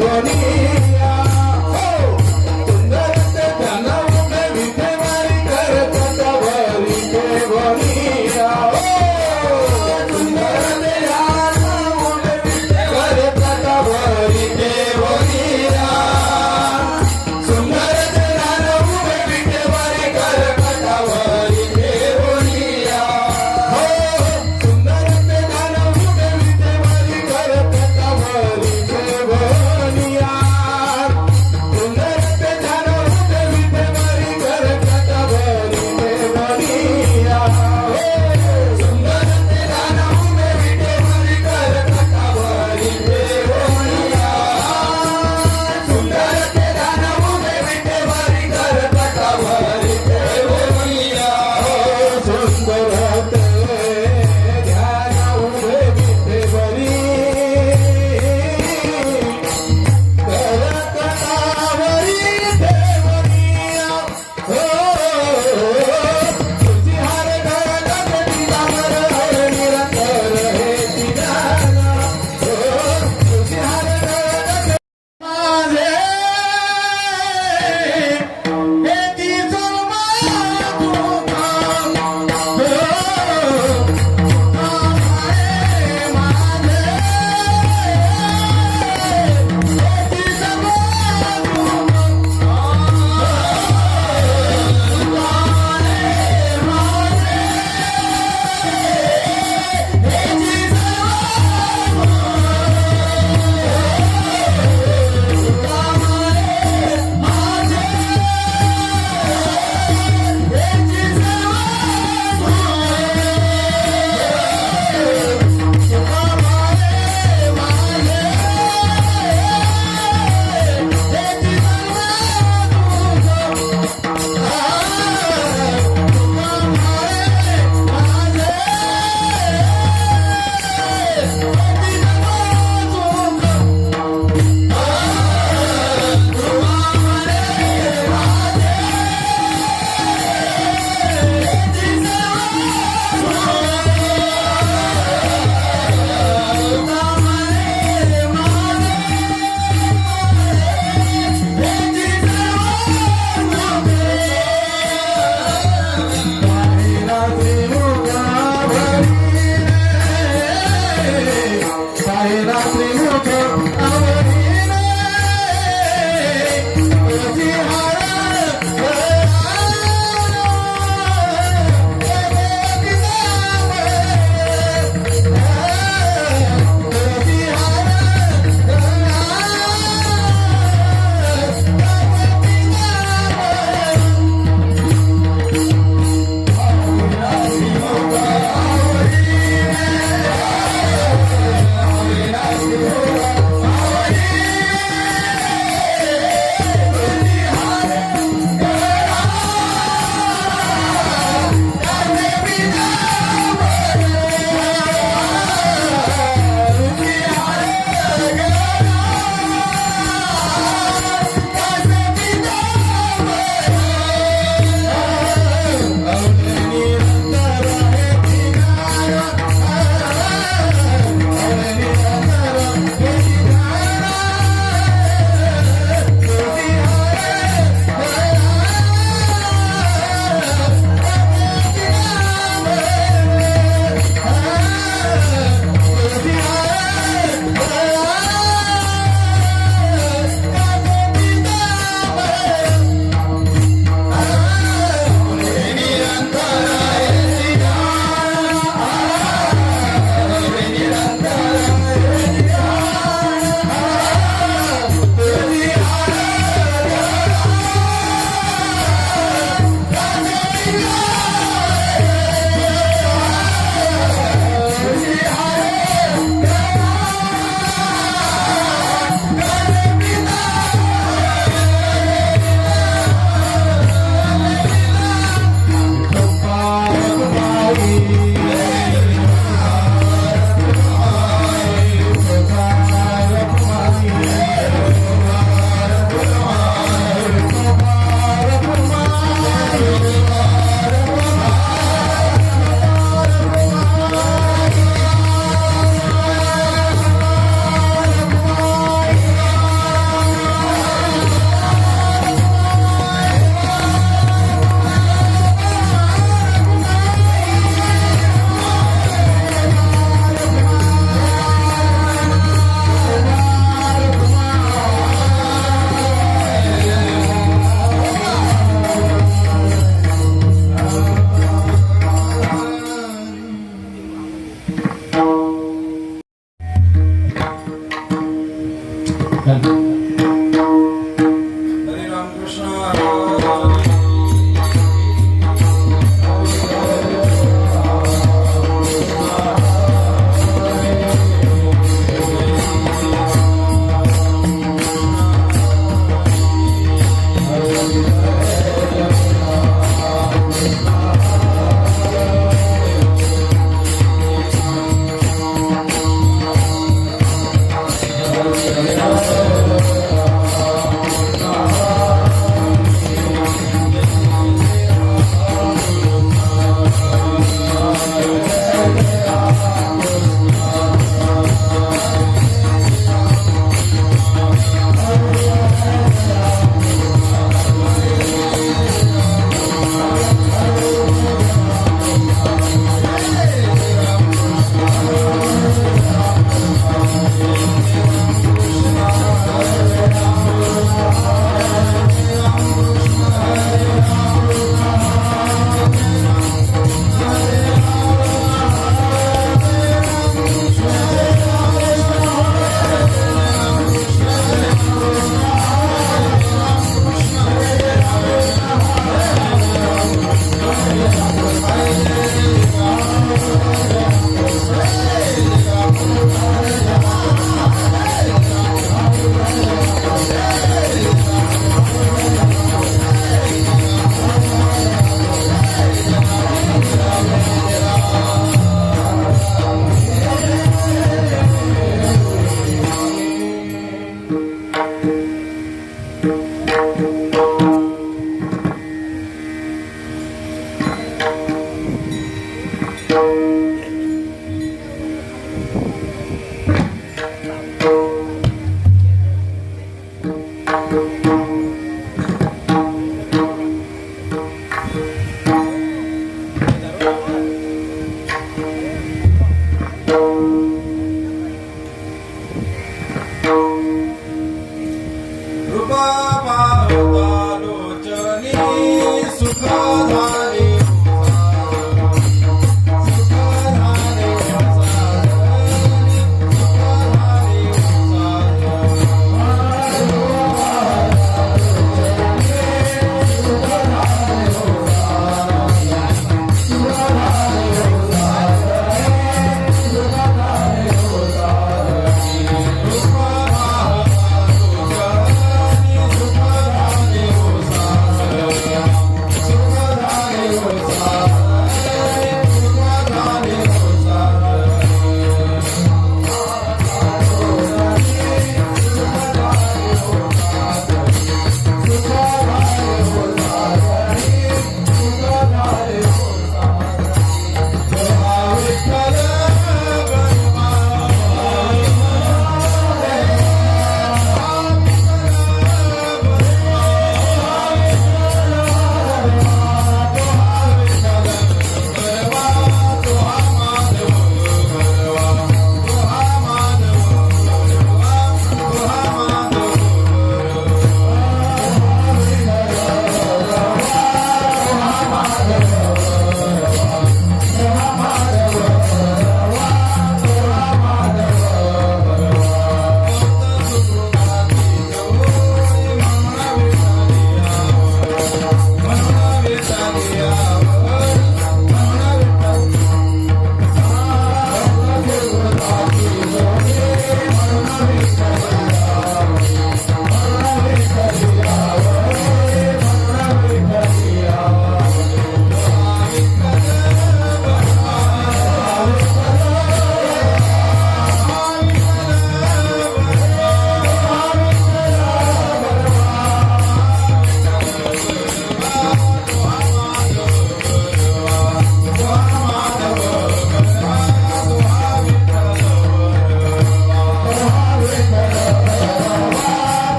गोनिया हो सुंदर ते ध्यान उभे विठेवारी करत वरी ते गोनिया हो सुंदर ते ध्यान उभे करत वरी ते गोनिया सुंदर ते ध्यान उभे विठेवारी करत वरी ते गोनिया हो सुंदर ते ध्यान उभे विठेवारी करत वरी ते गोनिया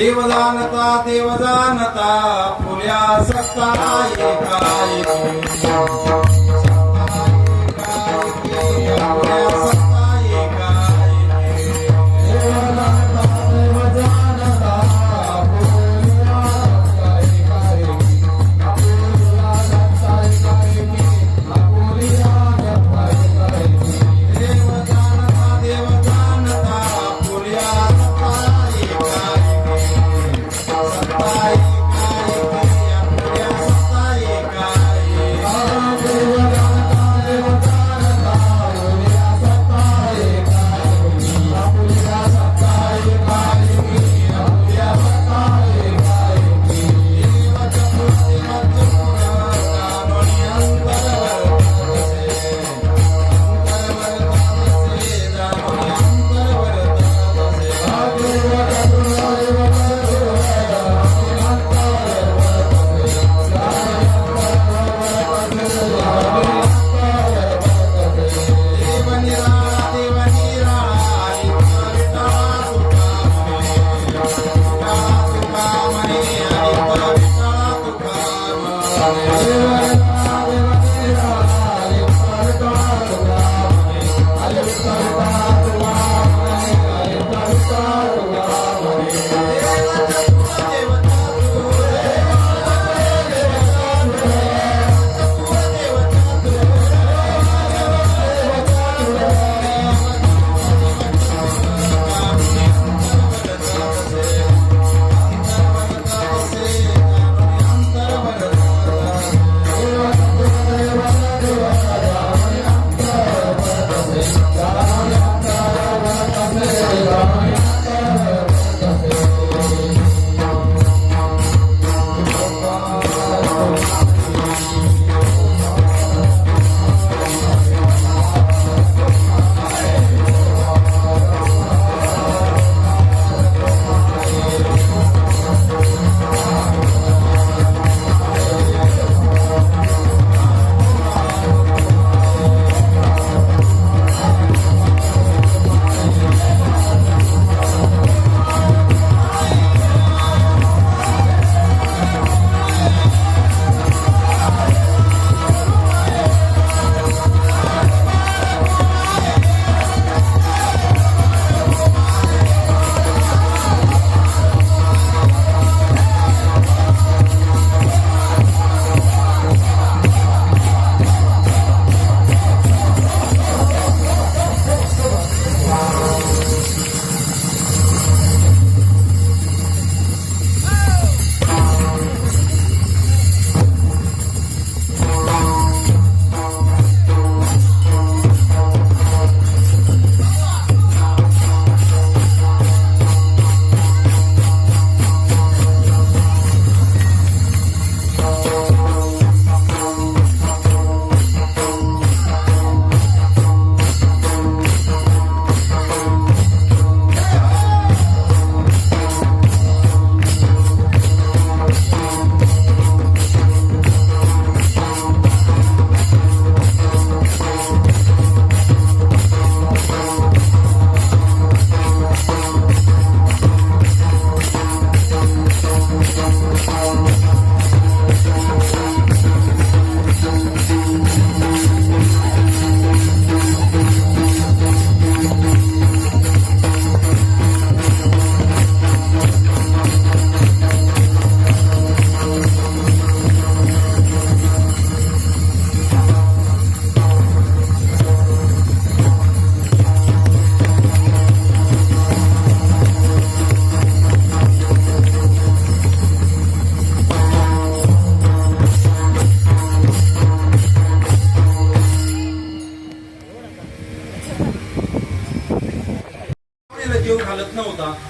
देव जाणता फुल्या सत्ता एका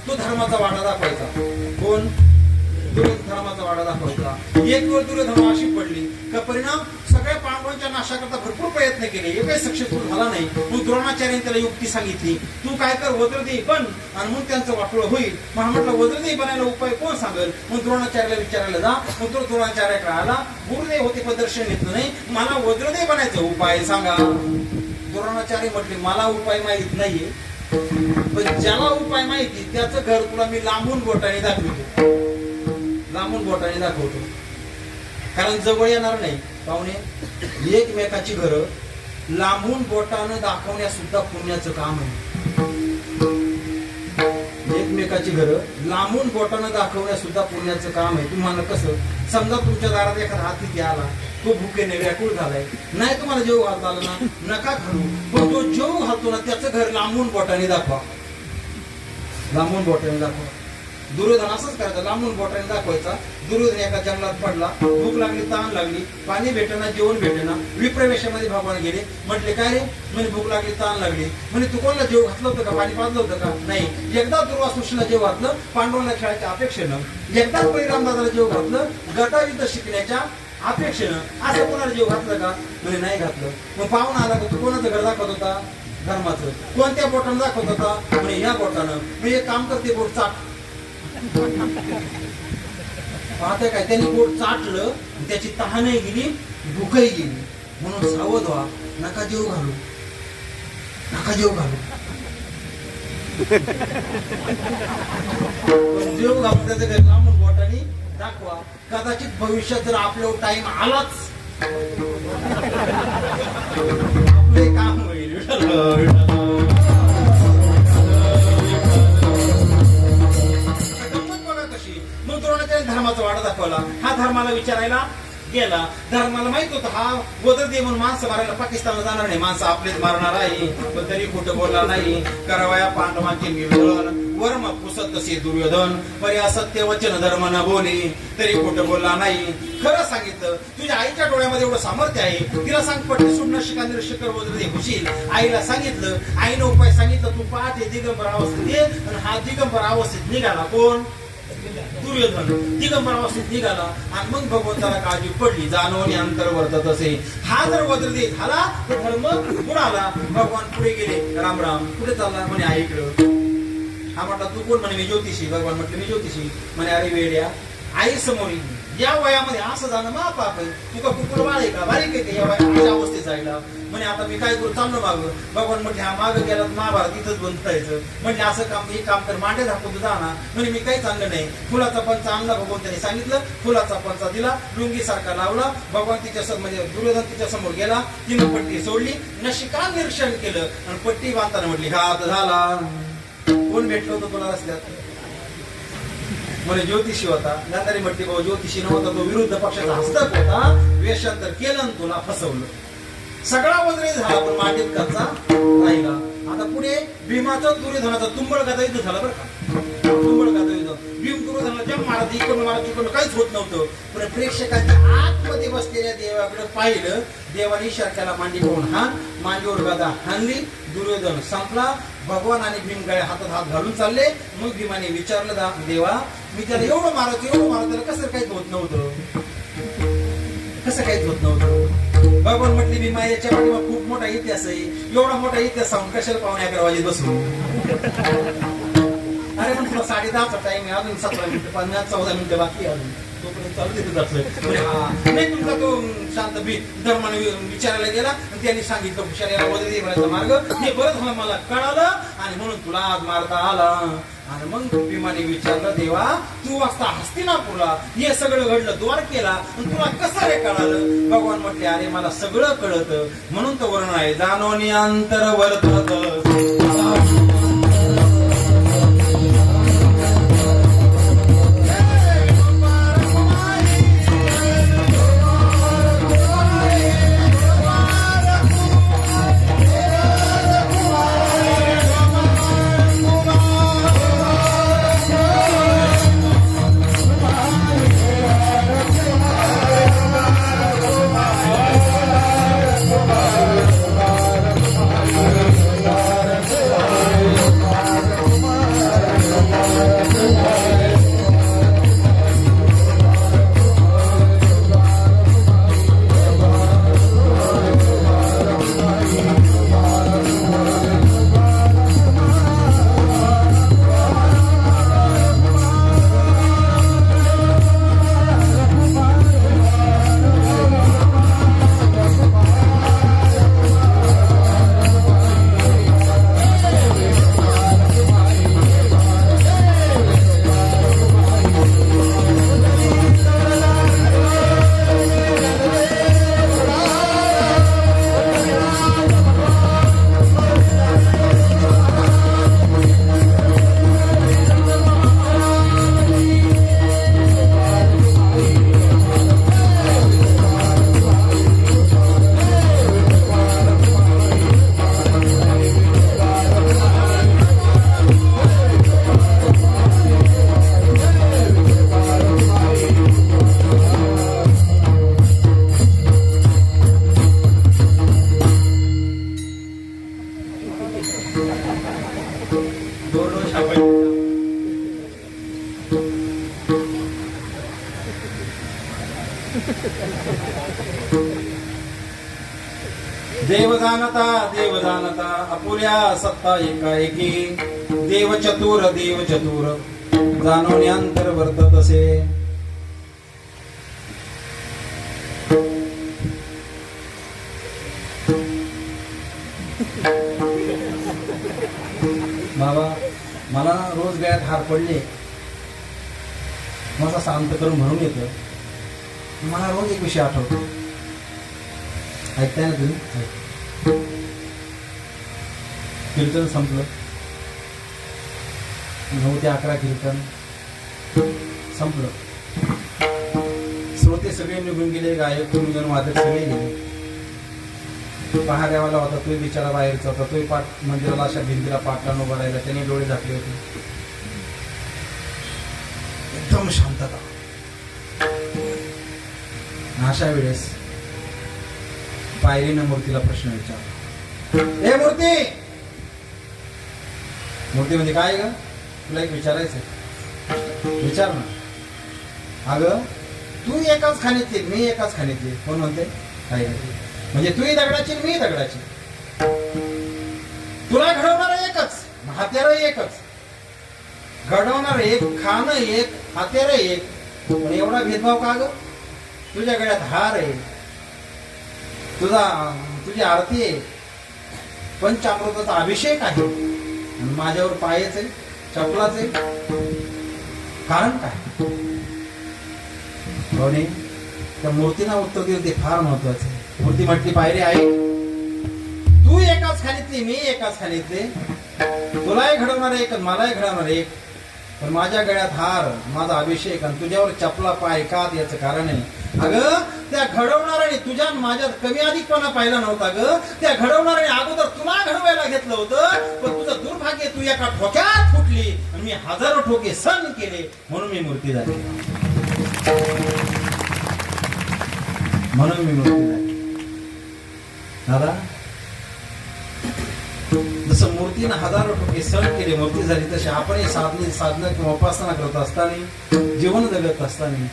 तो धर्माचा वाडा दाखवायचा. कोण? धर्माचा वाडा दाखवायचा. एक वेळ दुर्योधन अशी पडली का परिणाम सगळ्या पांडवांच्या नाशाकरता भरपूर प्रयत्न केले, एकही सक्सेसफुल झाला नाही. मग द्रोणाचार्यांनी त्याला युक्ती सांगितली, तू काय कर वज्रदेही बन आणि मग त्यांचं वाटोळ होईल. मग म्हटलं वज्रदेही बनायला उपाय कोण सांगेल? मग द्रोणाचार्याला विचारायला जा. मग तो द्रोणाचार्याकडे आला. गुरुदेव होते पण दर्शन घेतलं नाही. मला वज्रदेही बनायचं उपाय सांगा. द्रोणाचार्य म्हटले मला उपाय माहित नाहीये, पण ज्याला उपाय माहिती त्याचं घर तुला मी लांबून बोटाने दाखवतो, लांबून बोटाने दाखवतो. कारण जवळ येणार नाही. पाहुणे, एकमेकाची घरं लांबून बोटानं दाखवण्यास सुद्धा पुण्याचं काम आहे. एकमेकाची घरं लांबून बोटानं दाखवण्यास सुद्धा पुण्याचं काम आहे. तुम्हाला कसं, समजा तुमच्या दारात एखादा अतिथी आला, तो भुकेने व्याकुळ झालाय, नाही तुम्हाला जेव घालता आलं ना, नका घालू, पण तो जेव घालतो ना त्याचं घर लांबून बोटाने दाखवा, लांबून बोटाने दाखवा. दुर्योधन असंच करायचं, लांबून बोटाने दाखवायचा. दुर्योधन एका जंगलात पडला, भूक लागली, ताण लागली, पाणी भेटेना, जेवण भेटेना. विप्रवेशामध्ये भगवान गेले, म्हटले काय रे, म्हणजे भूक लागली, ताण लागली, म्हणजे तू कोणाला जेव घातलं होतं का, पाणी पाजलं होतं का, नाही. एकदा दुर्वासुशीला जेव घातलं, पांडवांना खेळायच्या अपेक्षेनं. एकदा बळीरामदादाला जेव घातलं, गटायुद्ध शिकण्याच्या अपेक्षेनं. असं कोणाला जेव घातलं का, म्हणजे नाही घातलं. मग पाहुणा आला का, तू कोणाचं घर दाखवत होता, धर्माचं. कोणत्या बोटानं दाखवत होता, म्हणजे ह्या बोटानं. मी एक काम करते, बोट चाट. पाहते काय, त्यांनी बोट चाटलं, त्याची तहानही गेली, भूकही गेली. म्हणून सावध व्हा, नका जेव घालू, नका जेव घालू. पण जेव घालून त्याचं घर लांबून बोटाने दाखवा. कदाचित भविष्यात जर आपल्यावर टाइम आलाच, आपले काम होईल. धर्माचा वाडा दाखवला. हा धर्माला विचारायला गेला. धर्माला माहित होतं हा वदरदेव म्हणून माणसं मारायला पाकिस्तानला जाणार नाही, माणसं आपलेच मारणार आहे. पण तरी खोटं बोलला नाही. करावया पांडवांचे मिळवण, वर्म पुसत तसे दुर्योधन, परी असत्य वचन धर्म न बोले, तरी खोटं बोलला नाही. खरं सांगितलं. तुझ्या आईच्या डोळ्यामध्ये एवढं सामर्थ्य आहे, तिला सांग पट्टी सुडणं शिकांदर शिखर वदरदेव होशील. आईला सांगितलं, आईनं उपाय सांगितलं, तू पहाटे दिगंबर अवस्थेत ये. आणि हा दिगंबर अवस्थेत निघाला कोण, दुर्योधन. दिगंबर अवस्थेत निघाला आणि मग भगवंताला काळजी पडली, जाणवणी अंतर वर्तत असे. हा जर वज्रदेह झाला तर धर्म बुडाला. भगवान पुढे गेले, राम राम, कुठे चालला, म्हणे आईकडं. हा म्हटला तू कोण, म्हणे मी ज्योतिषी. भगवान म्हटलं मी ज्योतिषी. म्हणे अरे वेड्या, आई समोर या वयामध्ये असं जाणं मा पाप आहे. तू का कुकुल बाळ आहे का, बारीक आहे का या वया अवस्थेत जायला. म्हणे आता मी काय करू, चाललो माग. भगवान म्हटले हा माग गेला महाभारत इथंच बंद करायचं. म्हणजे असं काम, हे काम कर, मांडे झाकून जा ना. म्हणजे मी काही चांगलं नाही. फुलाचा पंचा आणला, भगवंताने सांगितलं, फुलाचा पंचा दिला, लुंगी सारखा लावला. भगवान तिच्या म्हणजे दुर्योधन तिच्या समोर गेला, तिनं पट्टी सोडली, नशिका निरीक्षण केलं आणि पट्टी बांधताना म्हटली हा आता झाला. कोण भेटलं होतं तुला रस्त्यात, म्हणे ज्योतिषी होता. गांधारी म्हटली भाऊ ज्योतिषी नव्हता, तो विरुद्ध पक्षाचा हस्तक होता, वेषांतर केलं आणि तुला फसवलं. सगळा वज्र झाला पण मातीत कच्चा राहिला. आता पुढे भीमाचं दुर्योधनाचा तुंबळ गाथा युद्ध झालं बरं का. तुंबळ गाथा युद्ध, भीम दुर्योधनाला जम मारत, इकडून मारत, तिकडून काहीच होत नव्हतं. पण प्रेक्षकांच्या आतमध्ये बसलेल्या देवाकडे पाहिलं. देवाने इशारा केला मांडी पाहून हान, मांडीवर गादा हाणली. दुर्योधन संपला. भगवान आणि भीम गळ्या हातात हात घालून चालले. मग भीमाने विचारलं, देवा मी त्याला एवढं मारत त्याला कसं काहीच होत नव्हतं, कसं काहीच होत नव्हतं. भगवान म्हटली भीमा याच्या पाठीमागे खूप मोठा इतिहास आहे. एवढा मोठा इतिहास सांगून कशाला पाहुणे 11 वाजेत बसू. अरे पण तुला 10:30चा टाइम आहे, अजून 17 मिनिटं 14 मिनिटं बाकी आहे अजून. तोपर्यंत चालू तिथे जातोय. नाही तुमचा तो शांत धर्माने विचारायला गेला आणि त्यांनी सांगितलं शरीराला वजन देण्याचा मार्ग. हे बरं झालं मला कळालं आणि म्हणून तुला आज मारता आला. आणि मग भीमाने विचारलं, देवा तू वाजता हस्तिनापूरला हे सगळं घडलं, द्वारकेला, तुला कसं रे कळालं. भगवान म्हटले अरे मला सगळं कळत, म्हणून तो वर्ण आहे जाणवणी अंतर वर्तत. देव जाणता अपुऱ्या सत्ता एकाएकी देव चतुर जाणवण्यांतर वर्तत असे. बाबा मला रोज गळ्यात हार पडले माझा शांत करून म्हणून येतं. मला रोज एक विषय आठवतो. ऐकताय ना तुम्ही? कीर्तन संपलं. 9 ते 11 कीर्तन संपलं. श्रोते सगळे निघून गेले. गायक गुणगण वादक सगळे गेले. पहाऱ्यावाला होता तोही बिचारा बाहेरचा होता. तोही पाठ मंदिराला अशा भिंतीला पाठ लावून उभा राहिला. त्याने डोळे झाकले होते. एकदम शांतता. अशा वेळेस पायरीनं मूर्तीला प्रश्न विचारला. ए मूर्ती म्हणजे काय ग? तुला एक विचारायचं. विचार ना. अगं तू एकाच खाणीतली मी एकाच खाणीतली. कोण म्हणते? काय म्हणजे तूही दगडाची मी दगडाची. तुला घडवणार एकच, हत्यार एकच. घडवणार एक, खाणं एक, हत्यार एक. पण एवढा भेदभाव का ग? तुझ्या गळ्यात हार आहे, तुझी आरती आहे, पंचामृताचा अभिषेक आहे आणि माझ्यावर पायच आहे, चपलाच आहे. कारण काय? कोणी त्या मूर्तीला उत्तर देऊन ते फार महत्वाचं आहे. मूर्ती म्हटली पायरी आहे तू एकाच खाणीतली मी एकाच खाणीतले. तुलाही घडवणार एक मलाही घडवणार एक. पण माझ्या गळ्यात हार, माझा अभिषेक आणि तुझ्यावर चपला पाय का? याचं कारण आहे अगं त्या घडवणाऱ्याने तुझ्या माझ्यात कमी अधिकपणा पाहिला नव्हता ग. त्या घडवणाऱ्याने अगोदर तुला घडवायला घेतलं होतं. पण तुझं दुर्भाग्य तू एका ठोक्यात फुटली आणि मी हजारो ठोके सहन केले म्हणून मी मूर्ती झाली. दादा जसं मूर्तीनं हजारो ठोके सहन केले मूर्ती झाली तशी आपण साधना किंवा उपासना करत असताना जीवन जगत असताना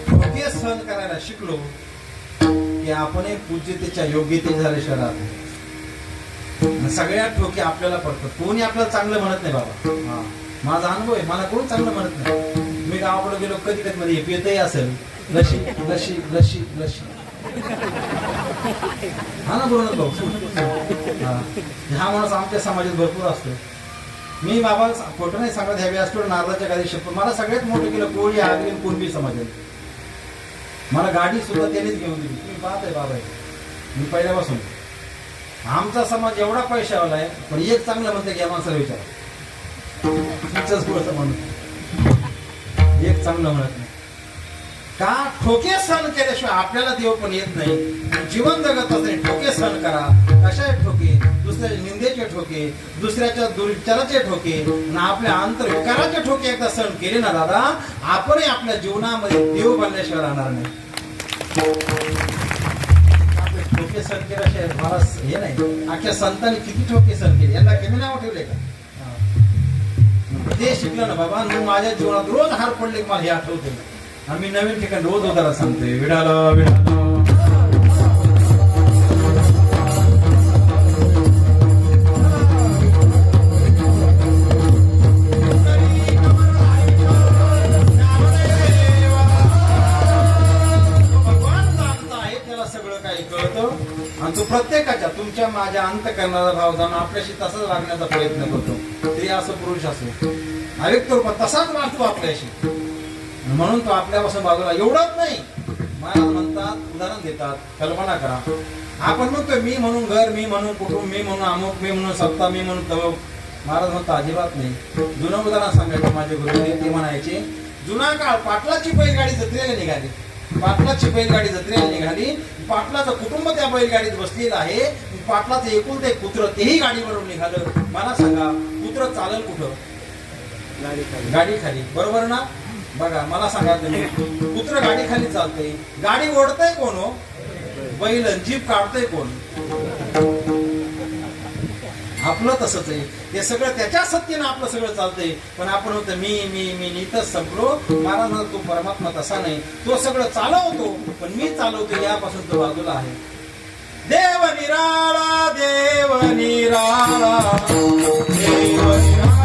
ठोके सहन करायला शिकलो की आपण पूज्यतेच्या योग्यते झाले शहरात. सगळ्या ठोके आपल्याला पडतात. कोणी आपल्याला चांगलं म्हणत नाही बाबा. माझा अनुभव आहे. मला कोण चांगलं म्हणत नाही. मी गावाकडे गेलो कधी कधी मध्ये पितही असेल लशी लशी लशी लशी. हा ना बोलत भाऊ. हा माणूस आमच्या समाजात भरपूर असतो. मी बाबा खोटं नाही सांगत. ह्यावे असतो नारदाच्या गाडी शपथ. मला सगळ्यात मोठं केलं कोळी आगरी कुणबी समाजात. मला गाडी सुद्धा त्यानेच घेऊन दिली. तुम्ही पाहताय बाबा मी पहिल्यापासून. आमचा समाज एवढा पैशावाला आहे पण एक चांगलं म्हणते की या माणसाला विचार म्हणून एक चांगलं म्हणत नाही का? ठोके सहन केल्याशिवाय आपल्याला देव पण येत नाही. जीवन जगत असताना ठोके सहन करा. कशा ठोके? दुसऱ्याच्या निंदेचे ठोके, दुसऱ्याच्या दुर्विचाराचे ठोके आणि आपल्या आंतरविकाराचे ठोके एकदा सहन केले ना दादा आपणही आपल्या जीवनामध्ये देव बनल्याशिवाय राहणार नाही. आपले ठोके सहन केल्याशिवाय मला हे नाही. अख्ख्या संतांनी किती ठोके सहन केले यांना कमी नाव ठेवले का? ते शिकलं ना बाबा. माझ्या जीवनात रोज हार पडले मला हे आठवते. आम्ही नवीन ठिकाणी रोज उदाहरण सांगतोय. विडाला विडाला सगळं काही कळतं आणि तो प्रत्येकाच्या तुमच्या माझ्या अंत करणारा भाव जाणून आपल्याशी तसाच वागण्याचा प्रयत्न करतो. स्त्री असो पुरुष असो अव्यक्त रूपात तसाच वागतो आपल्याशी. म्हणून तो आपल्यापासून बाजूला एवढंच नाही. महाराज म्हणतात, उदाहरण देतात, कल्पना करा. आपण म्हणतो मी म्हणून घर, मी म्हणून कुटुंब, मी म्हणून अमुक, मी म्हणून सत्ता, मी म्हणून तव. महाराज म्हणतात अजिबात नाही. जुनं उदाहरण सांगायचं माझे गुरुदेव ते म्हणायचे जुना काळ पाटलाची बैलगाडी जत्रेला निघाली. पाटलाची बैलगाडी जत्रेला निघाली. पाटलाचं कुटुंब त्या बैलगाडीत बसलेलं आहे. पाटलाचं एकूण ते पुत्र तेही गाडीवरून निघालं. मला सांगा पुत्र चालेल कुठं? गाडी खाली. बरोबर ना? बघा मला सांगा तुम्ही पुत्र गाडी खाली चालतंय. गाडी ओढतय कोण हो? बैल. जीप काढतय कोण? आपलं तसंच आहे. हे सगळं त्याच्या सत्तेनं आपलं सगळं चालतंय. पण आपण होतं मी मी मी इथंच संपलो. महाराज म्हणतो तो परमात्मा तसा नाही. तो सगळं चालवतो पण मी चालवतो यापासून तो बाजूला आहे. देव निराळा देव निराळा देव निराळा देव निराळा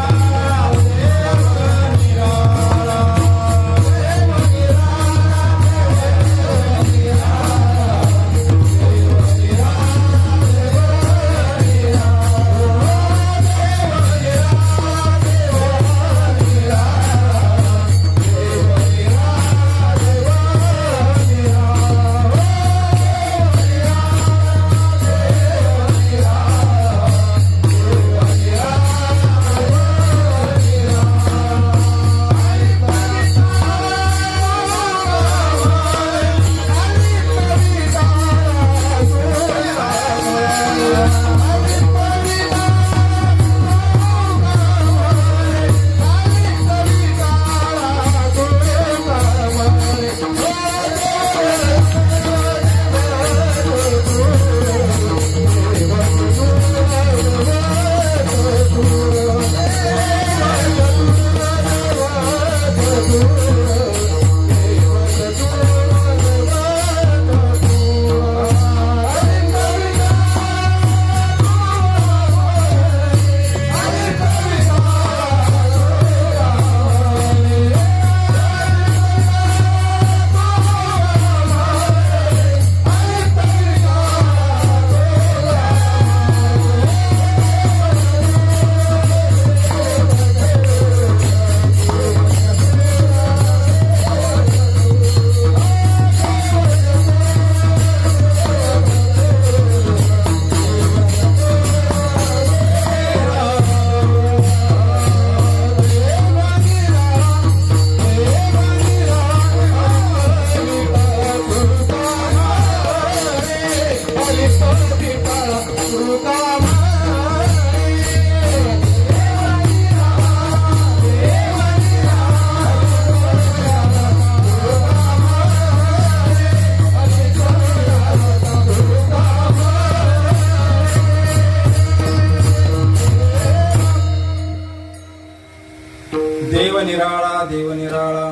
देव निराळा देव निराळा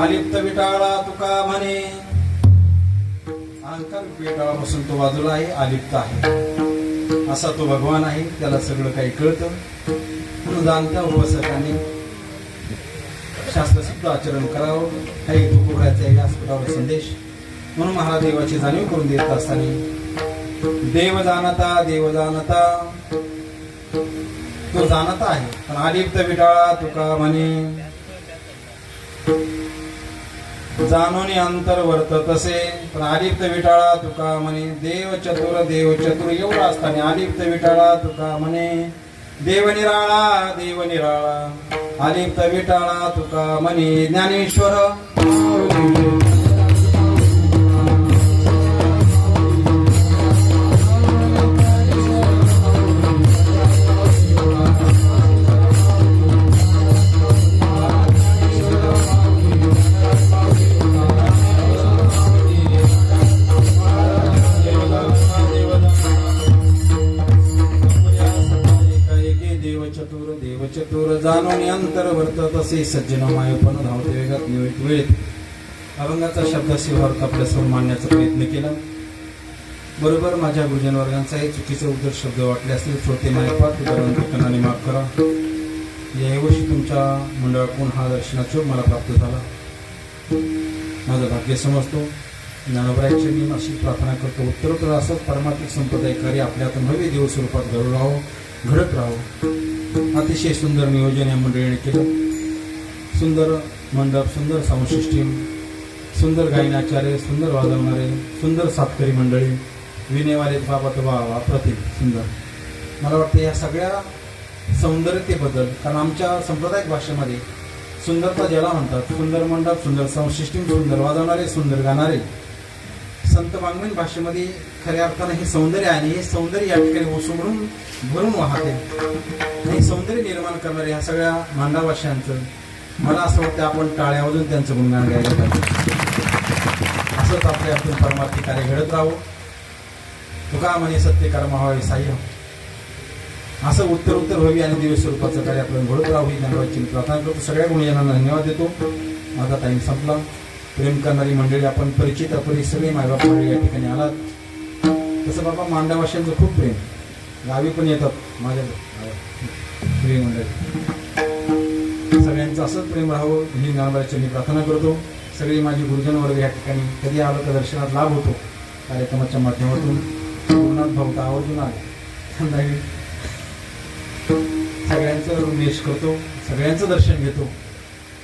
अलिप्त विटाळा तुका म्हणे अहंकार विटाळापासून तो बाजूला आहे अलिप्त आहे असा तो भगवान आहे त्याला सगळं काही कळतं म्हणून जाणत्या उपवासकांनी शास्त्रसिद्ध आचरण करावं काही तुकोबऱ्याचा व्यासपीठावर संदेश म्हणून महादेवाची जाणीव करून देत असताना देव जाणता तो जाणता आहे पण अलिप्त विटाळा तुका म्हणे जाणून अंतर वर्त तसे पण अलिप्त विटाळा तुका म्हणे देव चतुर एवढा असताना अलिप्त विटाळा तुका म्हणे देव निराळा अलिप्त विटाळा तुका म्हणे ज्ञानेश्वर देव चतुर जाणून अंतर वर्त तसे सज्जन मायपण धावते वेगात निवृत्त वेळेत अभंगाचा शब्दाशिवार आपल्यासमोर मांडण्याचा प्रयत्न केला. बरोबर माझ्या गुरुजन वर्गांचा हे चुकीचे उद्धट शब्द वाटले असतील श्रोते मायपात उदाहरण माफ करा. यावर्षी तुमच्या मंडळाकडून हा दर्शनाचा मला प्राप्त झाला माझं भाग्य समजतो. ज्ञानोबरायची मी अशी प्रार्थना करतो उत्तरोत्तर असंच परमार्थिक संप्रदाय कार्य आपल्यातून भव्य देव स्वरूपात घडत राहो. अतिशय सुंदर नियोजन या मंडळीने केलं. सुंदर मंडप, सुंदर साऊंड सिस्टीम, सुंदर गायनाचार्य, सुंदर वाजवणारे, सुंदर सातकरी मंडळी, विनेवाले बाबा वा अप्रतिम सुंदर. मला वाटतं या सगळ्या सौंदर्यतेबद्दल कारण आमच्या सांप्रदायिक भाषेमध्ये सुंदरता ज्याला म्हणतात सुंदर मंडप, सुंदर साऊंड सिस्टीम, सुंदर वाजवणारे, सुंदर गाणारे. संत वाङ्मयीन भाषेमध्ये खऱ्या अर्थानं हे सौंदर्य आहे आणि हे सौंदर्य या ठिकाणी ओसंडून भरून वाहते. हे सौंदर्य निर्माण करणारे ह्या सगळ्या मांडावाशांचं मला असं वाटतं आपण टाळ्या वाजून त्यांचं गुणगान गायला पाहिजे. असंच आपल्या हातून परमार्थी कार्य घडत राहावं. तुका म्हणे सत्य कर्म व्हावे साह्य असं उत्तर व्हावी आणि दिव्य स्वरूपाचं कार्य आपण घडत राहावं ही धन्यवादची प्रार्थना करतो. सगळ्या गुणजनांना धन्यवाद देतो. माझा टाईम संपला. प्रेम करणारी मंडळी आपण परिचित अपरिचित सगळे मायबाप मंडळी या ठिकाणी आलात. तसं बाबा मांडवाशांचं खूप प्रेम, गावी पण येतात माझ्या प्रिय मंडळी. सगळ्यांचं असंच प्रेम राहावं ही ज्ञानोबाच्या मी प्रार्थना करतो. सगळी माझी गुरुजन वर्ग या ठिकाणी कधी आलं तर दर्शनात लाभ होतो. कार्यक्रमाच्या माध्यमातून गुरुनाथ भाऊ तर आवर्जून आले. सगळ्यांचं उन्मेष करतो, सगळ्यांचं दर्शन घेतो.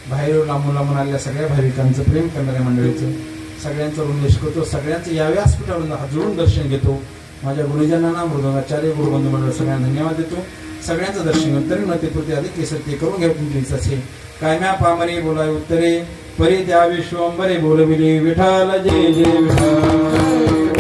बाहेर लांबून लांबून आलेल्या सगळ्या भाविकांचं, प्रेम करणाऱ्या मंडळीचं सगळ्यांचं उन्मेष करतो. सगळ्यांचं या व्यासपीठावरून हात जोडून दर्शन घेतो. माझ्या गुरुजनांना, मृदंगाचार्य, गुरुबंधू मंडळ सगळ्यांना धन्यवाद देतो. सगळ्यांचं दर्शन घेऊन तरी न ते प्रति अधिक केसर ते करून घ्या तुमची असे. कायम्या पामरे बोलाय उत्तरे, परी त्या विश्वंबरे बोलविले विठाल जय जय विठाल.